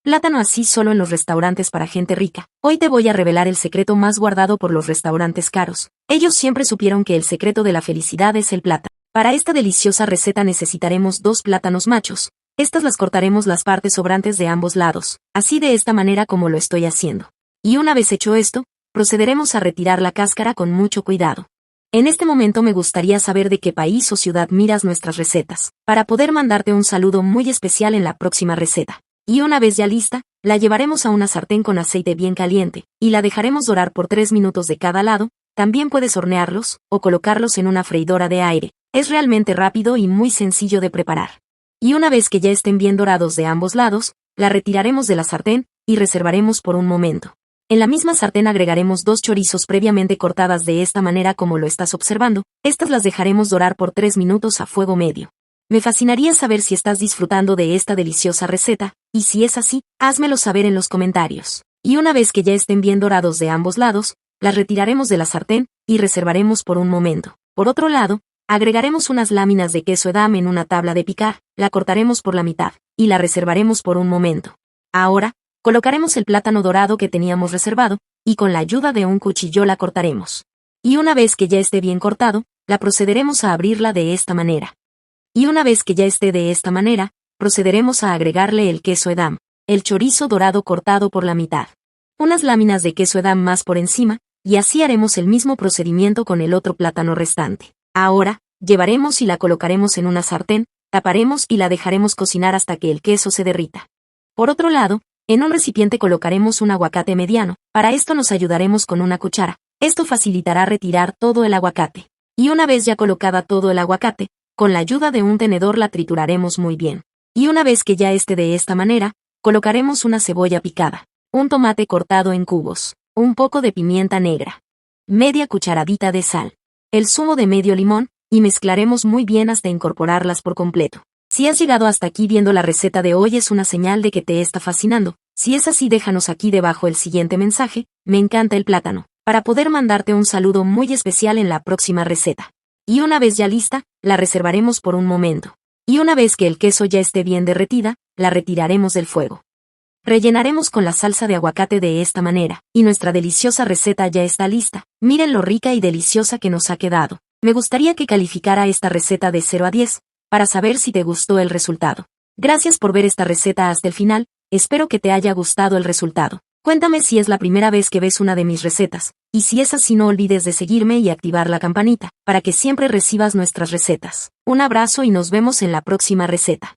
Plátano así solo en los restaurantes para gente rica. Hoy te voy a revelar el secreto más guardado por los restaurantes caros. Ellos siempre supieron que el secreto de la felicidad es el plátano. Para esta deliciosa receta necesitaremos 2 plátanos machos. Estas las cortaremos las partes sobrantes de ambos lados, así de esta manera como lo estoy haciendo. Y una vez hecho esto, procederemos a retirar la cáscara con mucho cuidado. En este momento me gustaría saber de qué país o ciudad miras nuestras recetas, para poder mandarte un saludo muy especial en la próxima receta. Y una vez ya lista, la llevaremos a una sartén con aceite bien caliente, y la dejaremos dorar por 3 minutos de cada lado. También puedes hornearlos, o colocarlos en una freidora de aire. Es realmente rápido y muy sencillo de preparar. Y una vez que ya estén bien dorados de ambos lados, la retiraremos de la sartén, y reservaremos por un momento. En la misma sartén agregaremos 2 chorizos previamente cortadas de esta manera como lo estás observando. Estas las dejaremos dorar por 3 minutos a fuego medio. Me fascinaría saber si estás disfrutando de esta deliciosa receta, y si es así, házmelo saber en los comentarios. Y una vez que ya estén bien dorados de ambos lados, las retiraremos de la sartén, y reservaremos por un momento. Por otro lado, agregaremos unas láminas de queso Edam en una tabla de picar, la cortaremos por la mitad, y la reservaremos por un momento. Ahora, colocaremos el plátano dorado que teníamos reservado, y con la ayuda de un cuchillo la cortaremos. Y una vez que ya esté bien cortado, la procederemos a abrirla de esta manera. Y una vez que ya esté de esta manera, procederemos a agregarle el queso Edam, el chorizo dorado cortado por la mitad, unas láminas de queso Edam más por encima, y así haremos el mismo procedimiento con el otro plátano restante. Ahora, llevaremos y la colocaremos en una sartén, taparemos y la dejaremos cocinar hasta que el queso se derrita. Por otro lado, en un recipiente colocaremos un aguacate mediano. Para esto nos ayudaremos con una cuchara. Esto facilitará retirar todo el aguacate. Y una vez ya colocada todo el aguacate, con la ayuda de un tenedor la trituraremos muy bien. Y una vez que ya esté de esta manera, colocaremos una cebolla picada, un tomate cortado en cubos, un poco de pimienta negra, media cucharadita de sal, el zumo de medio limón, y mezclaremos muy bien hasta incorporarlas por completo. Si has llegado hasta aquí viendo la receta de hoy es una señal de que te está fascinando. Si es así déjanos aquí debajo el siguiente mensaje: me encanta el plátano, para poder mandarte un saludo muy especial en la próxima receta. Y una vez ya lista, la reservaremos por un momento. Y una vez que el queso ya esté bien derretida, la retiraremos del fuego. Rellenaremos con la salsa de aguacate de esta manera, y nuestra deliciosa receta ya está lista. Miren lo rica y deliciosa que nos ha quedado. Me gustaría que calificara esta receta de 0 a 10, para saber si te gustó el resultado. Gracias por ver esta receta hasta el final, espero que te haya gustado el resultado. Cuéntame si es la primera vez que ves una de mis recetas, y si es así no olvides de seguirme y activar la campanita, para que siempre recibas nuestras recetas. Un abrazo y nos vemos en la próxima receta.